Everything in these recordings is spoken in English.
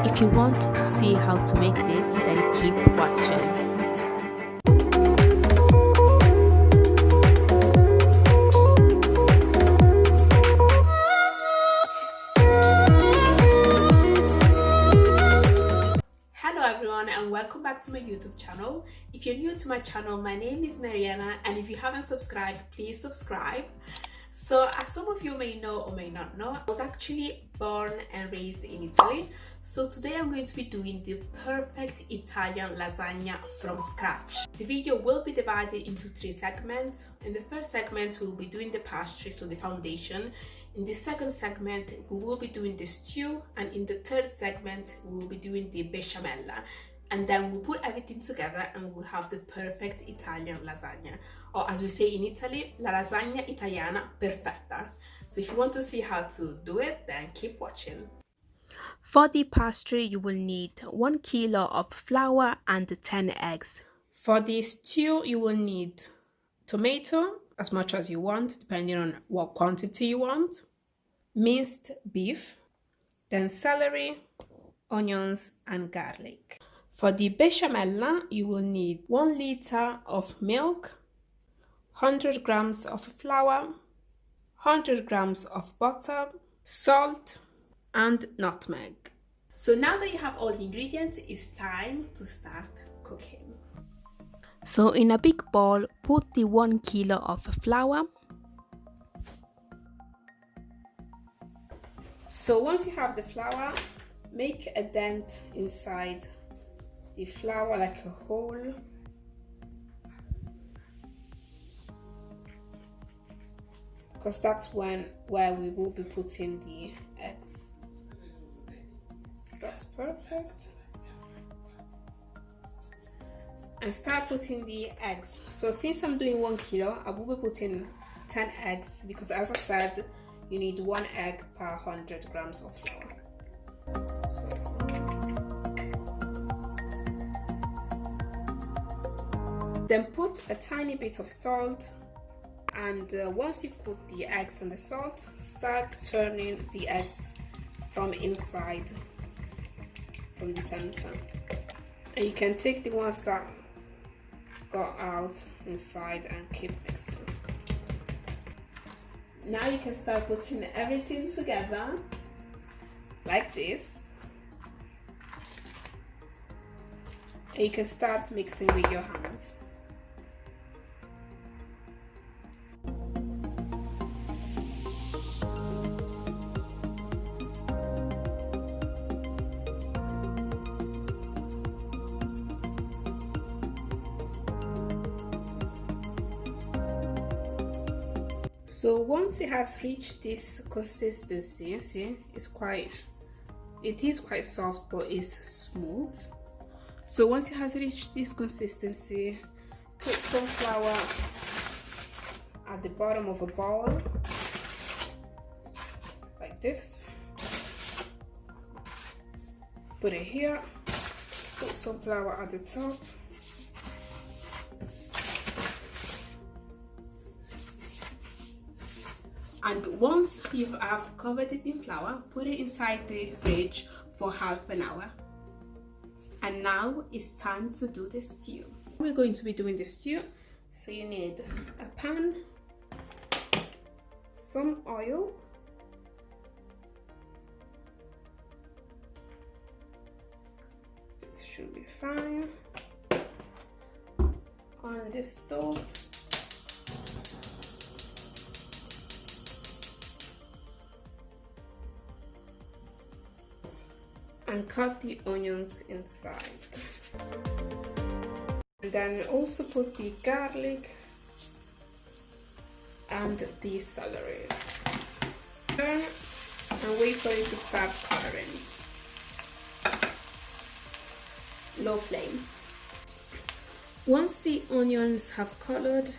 If you want to see how to make this, then keep watching. Hello everyone and welcome back to my YouTube channel. If you're new to my channel, my name is Mariana, and if you haven't subscribed, please subscribe. So as some of you may know or may not know, I was actually born and raised in Italy. So today I'm going to be doing the perfect Italian lasagna from scratch. The video will be divided into 3 segments. In the first segment, we'll be doing the pastry, so the foundation. In the second segment, we will be doing the stew, and in the third segment, we will be doing the besciamella. And then we'll put everything together and we'll have the perfect Italian lasagna. Or as we say in Italy, la lasagna italiana perfetta. So if you want to see how to do it, then keep watching. For the pastry, you will need 1 kilo of flour and 10 eggs. For the stew, you will need tomato, as much as you want, depending on what quantity you want, minced beef, then celery, onions, and garlic. For the besciamella, you will need 1 liter of milk, 100 grams of flour, 100 grams of butter, salt, and nutmeg. So now that you have all the ingredients, it's time to start cooking. So in a big bowl, put the 1 kilo of flour. So once you have the flour, make a dent inside the flour, like a hole. Because that's where we will be putting the eggs. So that's perfect. And start putting the eggs. So since I'm doing 1 kilo, I will be putting 10 eggs, because as I said, you need 1 egg per 100 grams of flour. Then put a tiny bit of salt, and once you've put the eggs and the salt, start turning the eggs from inside, from the center. And you can take the ones that got out inside and keep mixing. Now you can start putting everything together like this. And you can start mixing with your hands. So once it has reached this consistency, see, it is quite soft, but it's smooth. So once it has reached this consistency, put some flour at the bottom of a bowl, like this. Put it here, put some flour at the top. And once you have covered it in flour, put it inside the fridge for half an hour. And now it's time to do the stew. We're going to be doing the stew. So you need a pan, some oil, this should be fine, on the stove. And cut the onions inside. And then also put the garlic and the celery. Turn and wait for it to start coloring. Low flame. Once the onions have colored,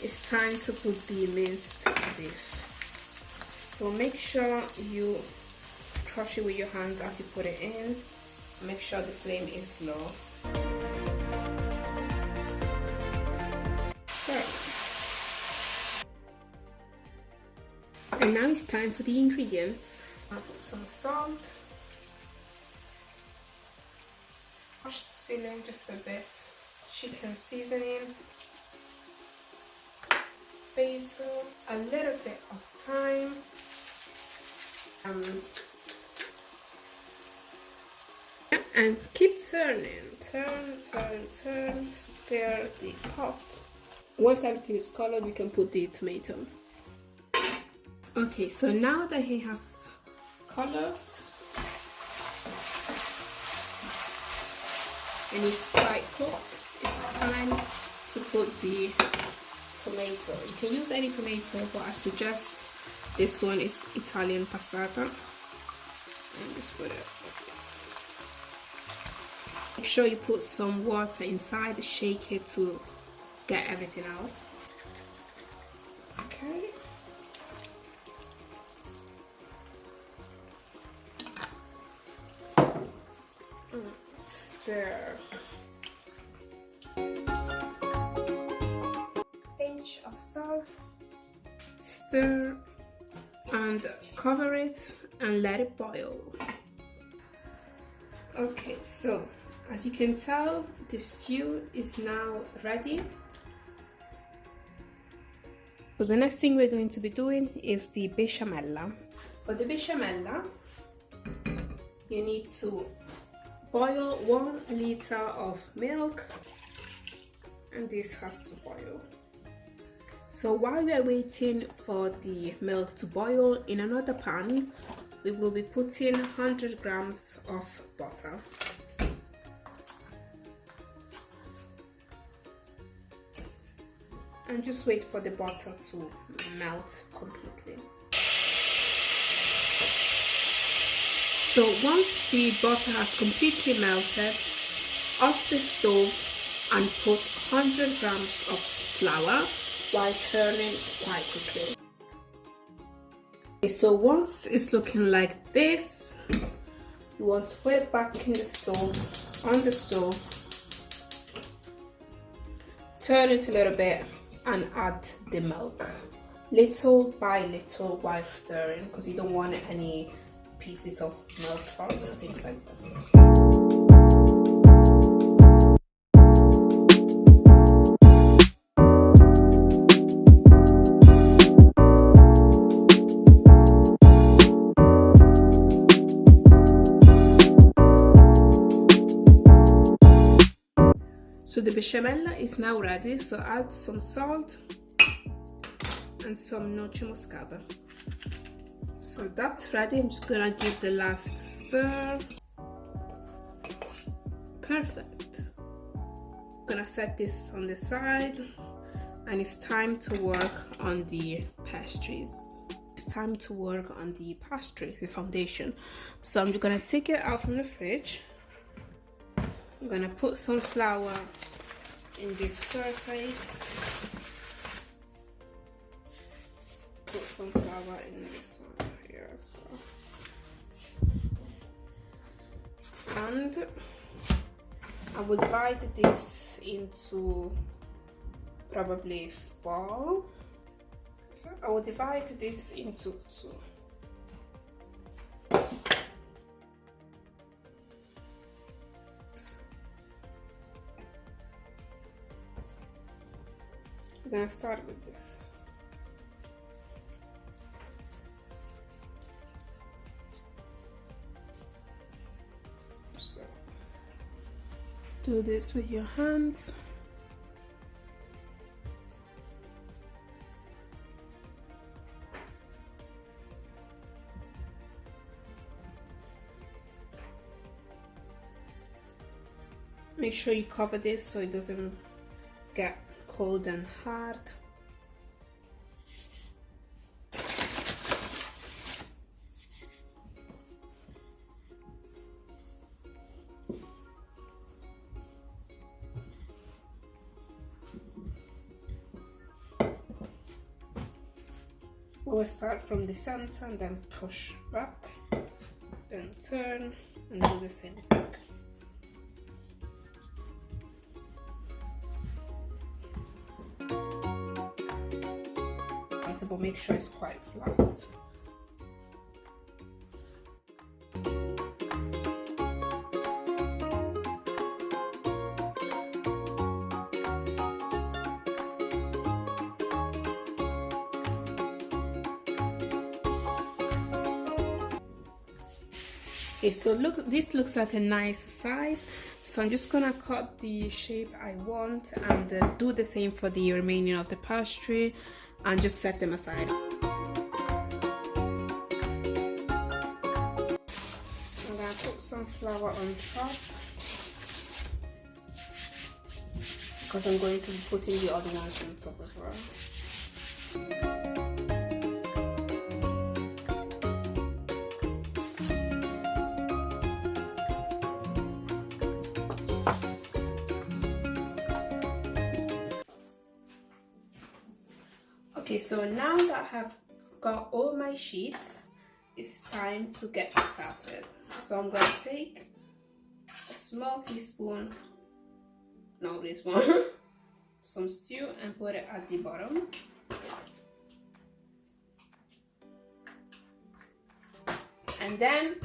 it's time to put the minced beef. So make sure you crush it with your hands as you put it in. Make sure the flame is low. And now it's time for the ingredients. I'll put some salt, seasoning, just a bit, chicken seasoning, basil, a little bit of thyme, and keep turning, turn, stir the pot. Once everything is colored, we can put the tomato. Okay, so now that he has colored and it's quite cooked, it's time to put the tomato. You can use any tomato, but I suggest this one is Italian passata. And just put it. Make sure you put some water inside, shake it to get everything out. Okay. Stir. Pinch of salt. Stir and cover it and let it boil. Okay, so as you can tell, the stew is now ready. So the next thing we're going to be doing is the besciamella. For the besciamella, you need to boil 1 liter of milk, and this has to boil. So while we are waiting for the milk to boil, in another pan, we will be putting 100 grams of butter. And just wait for the butter to melt completely. So once the butter has completely melted, off the stove and put 100 grams of flour while turning quite quickly. Okay, so once it's looking like this, you want to put it back in the stove, on the stove, turn it a little bit and add the milk little by little while stirring, because you don't want any pieces of milk falling or things like that. So the besciamella is now ready, so add some salt and some noce moscata. So that's ready. I'm just gonna give the last stir. Perfect. I'm gonna set this on the side, and it's time to work on the pastries. It's time to work on the pastry, the foundation. So I'm just gonna take it out from the fridge. I'm gonna put some flour in this surface. Put some flour in this one here as well. And I will divide this into probably 4. So I will divide this into 2. I'm gonna start with this. So do this with your hands. Make sure you cover this so it doesn't get cold and hard. We'll start from the center and then push back, then turn and do the same thing. But make sure it's quite flat. Okay, so look, this looks like a nice size, so I'm just gonna cut the shape I want and do the same for the remaining of the pastry and just set them aside. I'm gonna put some flour on top because I'm going to be putting the other ones on top as well. Okay, so now that I have got all my sheets, it's time to get started. So I'm going to take a small teaspoon, no, this one, some stew and put it at the bottom. And then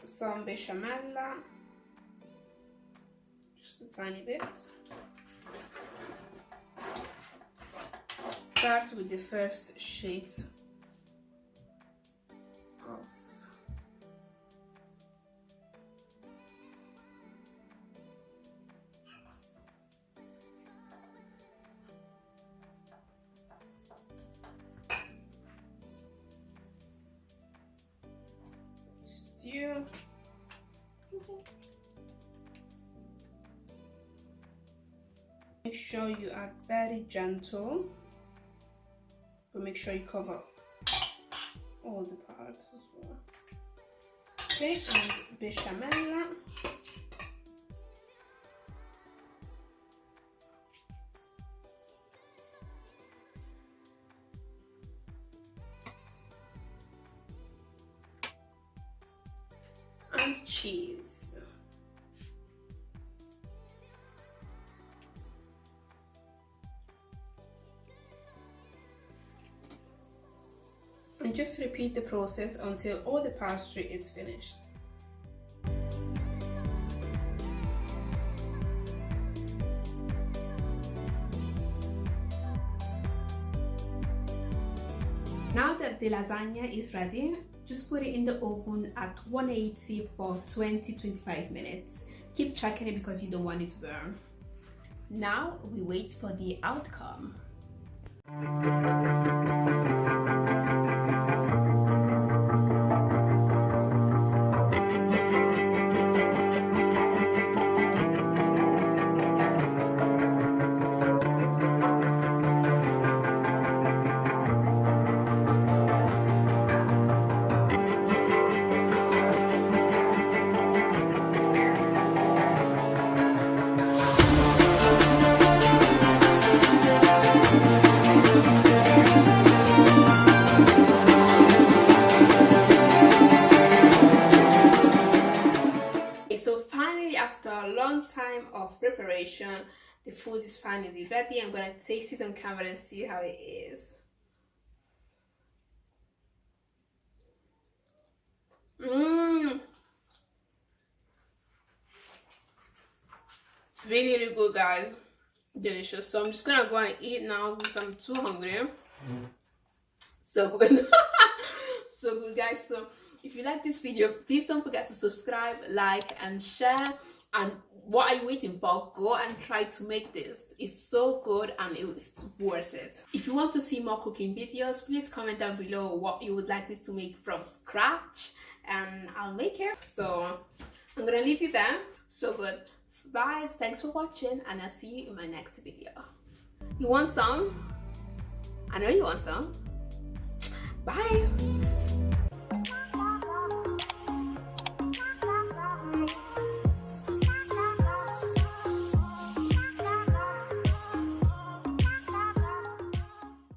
some bechamel, just a tiny bit. Start with the first sheet of stew. Make sure you are very gentle. But make sure you cover all the parts as well. Okay, and bechamel. And cheese. And just repeat the process until all the pastry is finished. Now that the lasagna is ready, just put it in the oven at 180 for 20-25 minutes. Keep checking it because you don't want it to burn. Now we wait for the outcome. After a long time of preparation, the food is finally ready. I'm gonna taste it on camera and see how it is. Really good, guys. Delicious. So I'm just gonna go and eat now because I'm too hungry. So good. So good, guys. So if you like this video, please don't forget to subscribe, like and share. And what are you waiting for? Go and try to make this. It's so good and it's worth it. If you want to see more cooking videos, please comment down below what you would like me to make from scratch and I'll make it. So I'm gonna leave you there. So good. Bye, thanks for watching and I'll see you in my next video. You want some? I know you want some. Bye.